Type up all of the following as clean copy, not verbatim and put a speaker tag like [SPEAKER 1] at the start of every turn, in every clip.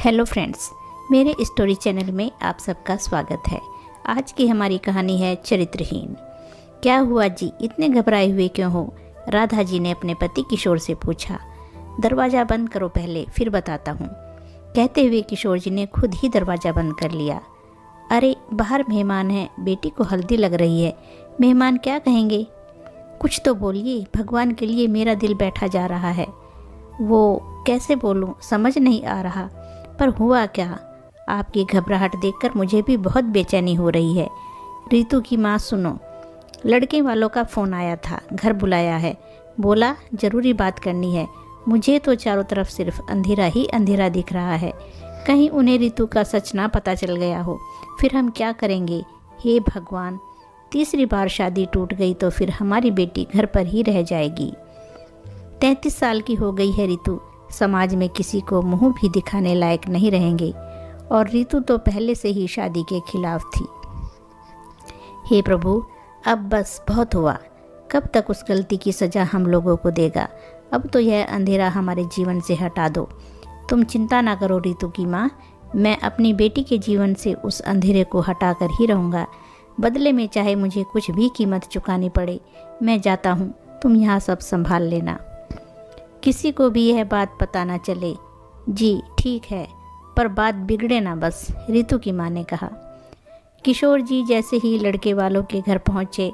[SPEAKER 1] Hello friends, मेरे story channel में आप सबका स्वागत है। आज की हमारी कहानी है चरित्रहीन। क्या हुआ जी, इतने घबराए हुए क्यों हो? राधा जी ने अपने पति किशोर से पूछा। दरवाज़ा बंद करो पहले, फिर बताता हूँ, कहते हुए किशोर जी ने खुद ही दरवाज़ा बंद कर लिया। अरे बाहर मेहमान हैं, बेटी को हल्दी लग रही है, मेहमान क्या कहेंगे? कुछ तो बोलिए, भगवान के लिए मेरा दिल बैठा जा रहा है। वो कैसे बोलूँ, समझ नहीं आ रहा। पर हुआ क्या? आपकी घबराहट देखकर मुझे भी बहुत बेचैनी हो रही है। रितु की माँ, सुनो, लड़के वालों का फ़ोन आया था, घर बुलाया है, बोला ज़रूरी बात करनी है। मुझे तो चारों तरफ सिर्फ अंधेरा ही अंधेरा दिख रहा है। कहीं उन्हें रितु का सच ना पता चल गया हो, फिर हम क्या करेंगे? हे भगवान, तीसरी बार शादी टूट गई तो फिर हमारी बेटी घर पर ही रह जाएगी। 33 साल की हो गई है रितु, समाज में किसी को मुंह भी दिखाने लायक नहीं रहेंगे, और रितु तो पहले से ही शादी के खिलाफ थी। हे प्रभु, अब बस बहुत हुआ। कब तक उस गलती की सज़ा हम लोगों को देगा? अब तो यह अंधेरा हमारे जीवन से हटा दो। तुम चिंता ना करो रितु की माँ, मैं अपनी बेटी के जीवन से उस अंधेरे को हटा कर ही रहूँगा। बदले में चाहे मुझे कुछ भी कीमत चुकानी पड़े। मैं जाता हूँ, तुम यहाँ सब संभाल लेना, किसी को भी यह बात पता ना चले। जी ठीक है, पर बात बिगड़े ना बस, रितु की माँ ने कहा। किशोर जी जैसे ही लड़के वालों के घर पहुँचे,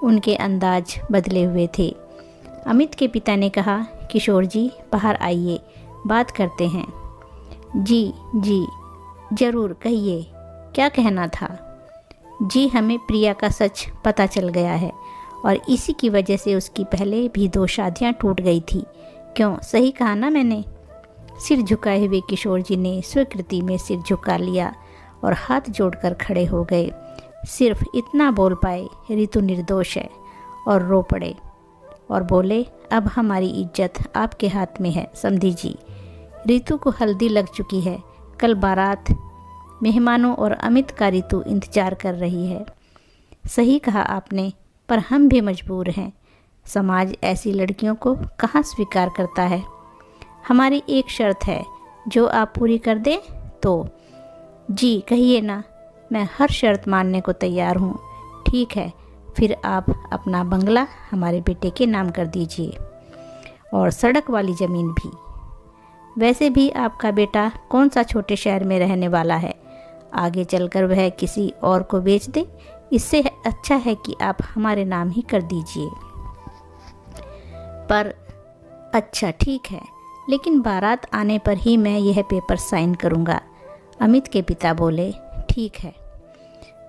[SPEAKER 1] उनके अंदाज बदले हुए थे। अमित के पिता ने कहा, किशोर जी बाहर आइए, बात करते हैं। जी जी ज़रूर, कहिए, क्या कहना था? जी हमें प्रिया का सच पता चल गया है, और इसी की वजह से उसकी पहले भी 2 शादियाँ टूट गई थी। क्यों, सही कहा ना मैंने? सिर झुकाए हुए किशोर जी ने स्वीकृति में सिर झुका लिया और हाथ जोड़कर खड़े हो गए। सिर्फ इतना बोल पाए, रितु निर्दोष है, और रो पड़े और बोले, अब हमारी इज्जत आपके हाथ में है समधी जी। रितु को हल्दी लग चुकी है, कल बारात, मेहमानों और अमित का रितु इंतजार कर रही है। सही कहा आपने, पर हम भी मजबूर हैं। समाज ऐसी लड़कियों को कहाँ स्वीकार करता है। हमारी एक शर्त है, जो आप पूरी कर दें तो। जी कहिए ना, मैं हर शर्त मानने को तैयार हूँ। ठीक है, फिर आप अपना बंगला हमारे बेटे के नाम कर दीजिए, और सड़क वाली ज़मीन भी। वैसे भी आपका बेटा कौन सा छोटे शहर में रहने वाला है, आगे चलकर वह किसी और को बेच दे। इससे अच्छा है कि आप हमारे नाम ही कर दीजिए। पर अच्छा ठीक है, लेकिन बारात आने पर ही मैं यह पेपर साइन करूँगा। अमित के पिता बोले, ठीक है,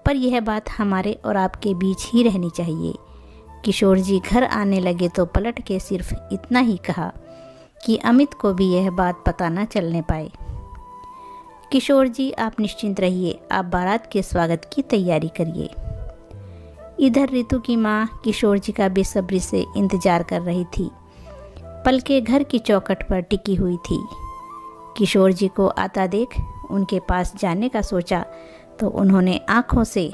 [SPEAKER 1] पर यह बात हमारे और आपके बीच ही रहनी चाहिए। किशोर जी घर आने लगे तो पलट के सिर्फ इतना ही कहा कि अमित को भी यह बात पता न चलने पाए। किशोर जी आप निश्चिंत रहिए, आप बारात के स्वागत की तैयारी करिए। इधर रितु की माँ किशोर जी का बेसब्री से इंतजार कर रही थी। पलकें घर की चौखट पर टिकी हुई थी। किशोर जी को आता देख उनके पास जाने का सोचा तो उन्होंने आंखों से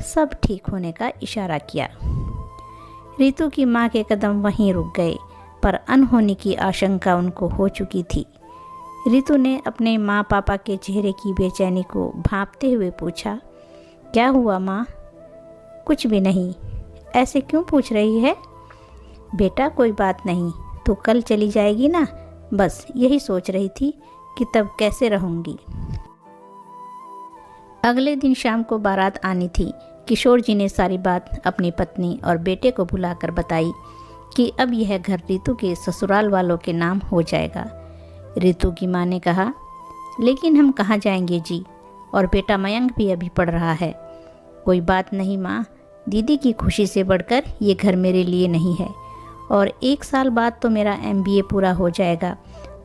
[SPEAKER 1] सब ठीक होने का इशारा किया। रितु की माँ के कदम वहीं रुक गए, पर अनहोनी की आशंका उनको हो चुकी थी। रितु ने अपने माँ पापा के चेहरे की बेचैनी को भांपते हुए पूछा, क्या हुआ माँ? कुछ भी नहीं। ऐसे क्यों पूछ रही है? बेटा कोई बात नहीं, तो कल चली जाएगी ना, बस यही सोच रही थी कि तब कैसे रहूँगी। अगले दिन शाम को बारात आनी थी। किशोर जी ने सारी बात अपनी पत्नी और बेटे को बुलाकर बताई कि अब यह घर रितु के ससुराल वालों के नाम हो जाएगा। रितु की माँ ने कहा, लेकिन हम कहाँ जाएंगे जी, और बेटा मयंक भी अभी पढ़ रहा है। कोई बात नहीं माँ, दीदी की खुशी से बढ़कर ये घर मेरे लिए नहीं है, और 1 साल बाद तो मेरा MBA पूरा हो जाएगा,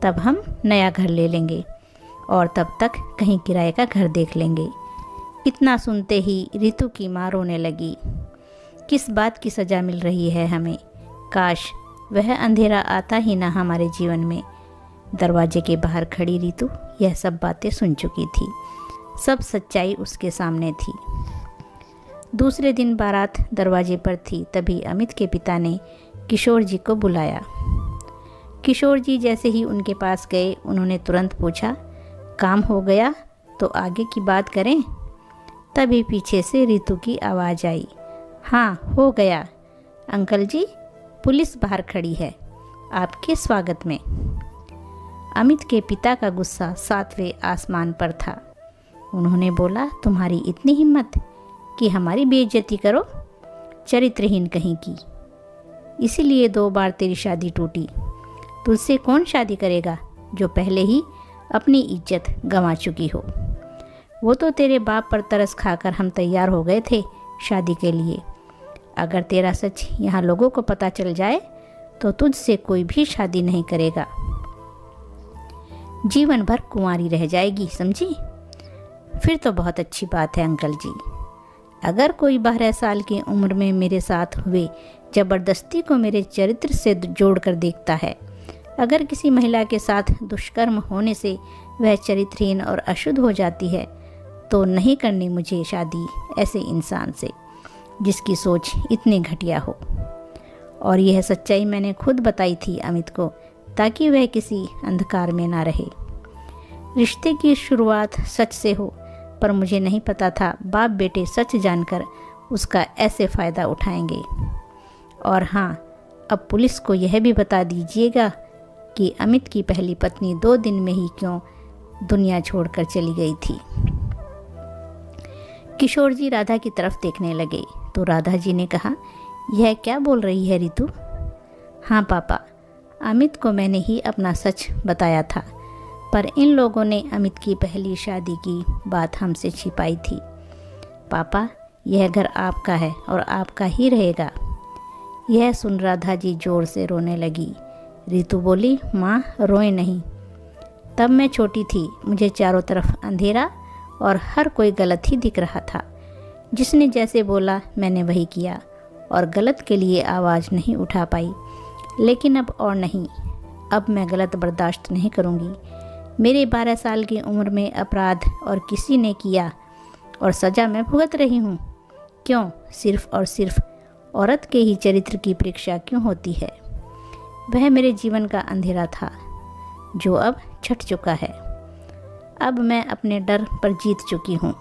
[SPEAKER 1] तब हम नया घर ले लेंगे, और तब तक कहीं किराए का घर देख लेंगे। इतना सुनते ही रितु की माँ रोने लगी। किस बात की सज़ा मिल रही है हमें? काश वह अंधेरा आता ही ना हमारे जीवन में। दरवाजे के बाहर खड़ी रितु यह सब बातें सुन चुकी थी, सब सच्चाई उसके सामने थी। दूसरे दिन बारात दरवाजे पर थी, तभी अमित के पिता ने किशोर जी को बुलाया। किशोर जी जैसे ही उनके पास गए, उन्होंने तुरंत पूछा, काम हो गया तो आगे की बात करें। तभी पीछे से रितु की आवाज़ आई। हाँ, हो गया अंकल जी, पुलिस बाहर खड़ी है आपके स्वागत में। अमित के पिता का गुस्सा 7वें आसमान पर था। उन्होंने बोला, तुम्हारी इतनी हिम्मत कि हमारी बेइज्जती करो, चरित्रहीन कहीं की। इसीलिए 2 बार तेरी शादी टूटी। तुझसे कौन शादी करेगा जो पहले ही अपनी इज्जत गंवा चुकी हो। वो तो तेरे बाप पर तरस खाकर हम तैयार हो गए थे शादी के लिए। अगर तेरा सच यहाँ लोगों को पता चल जाए तो तुझसे कोई भी शादी नहीं करेगा। जीवन भर कुंवारी रह जाएगी, समझी। फिर तो बहुत अच्छी बात है अंकल जी। अगर कोई 12 साल की उम्र में मेरे साथ हुए ज़बरदस्ती को मेरे चरित्र से जोड़ कर देखता है, अगर किसी महिला के साथ दुष्कर्म होने से वह चरित्रहीन और अशुद्ध हो जाती है, तो नहीं करनी मुझे शादी ऐसे इंसान से जिसकी सोच इतनी घटिया हो। और यह सच्चाई मैंने खुद बताई थी अमित को, ताकि वह किसी अंधकार में ना रहे। रिश्ते की शुरुआत सच से हो, पर मुझे नहीं पता था बाप बेटे सच जानकर उसका ऐसे फ़ायदा उठाएंगे। और हाँ, अब पुलिस को यह भी बता दीजिएगा कि अमित की पहली पत्नी 2 दिन में ही क्यों दुनिया छोड़कर चली गई थी। किशोर जी राधा की तरफ देखने लगे तो राधा जी ने कहा, यह क्या बोल रही है रितु। हाँ पापा, अमित को मैंने ही अपना सच बताया था, पर इन लोगों ने अमित की पहली शादी की बात हमसे छिपाई थी। पापा, यह घर आपका है और आपका ही रहेगा। यह सुन राधा जी जोर से रोने लगी। रितु बोली, माँ रोए नहीं। तब मैं छोटी थी, मुझे चारों तरफ अंधेरा और हर कोई गलत ही दिख रहा था। जिसने जैसे बोला मैंने वही किया और गलत के लिए आवाज़ नहीं उठा पाई। लेकिन अब और नहीं, अब मैं गलत बर्दाश्त नहीं करूँगी। मेरे 12 साल की उम्र में अपराध और किसी ने किया और सज़ा मैं भुगत रही हूँ। क्यों? सिर्फ़ और सिर्फ औरत के ही चरित्र की परीक्षा क्यों होती है? वह मेरे जीवन का अंधेरा था जो अब छट चुका है। अब मैं अपने डर पर जीत चुकी हूँ।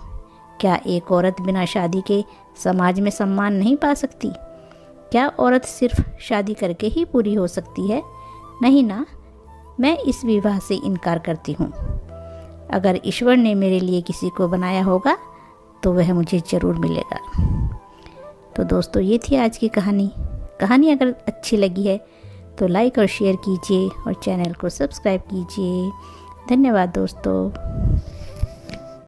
[SPEAKER 1] क्या एक औरत बिना शादी के समाज में सम्मान नहीं पा सकती? क्या औरत सिर्फ शादी करके ही पूरी हो सकती है? नहीं ना, मैं इस विवाह से इनकार करती हूँ। अगर ईश्वर ने मेरे लिए किसी को बनाया होगा तो वह मुझे ज़रूर मिलेगा। तो दोस्तों, ये थी आज की कहानी अगर अच्छी लगी है तो लाइक और शेयर कीजिए और चैनल को सब्सक्राइब कीजिए। धन्यवाद दोस्तों।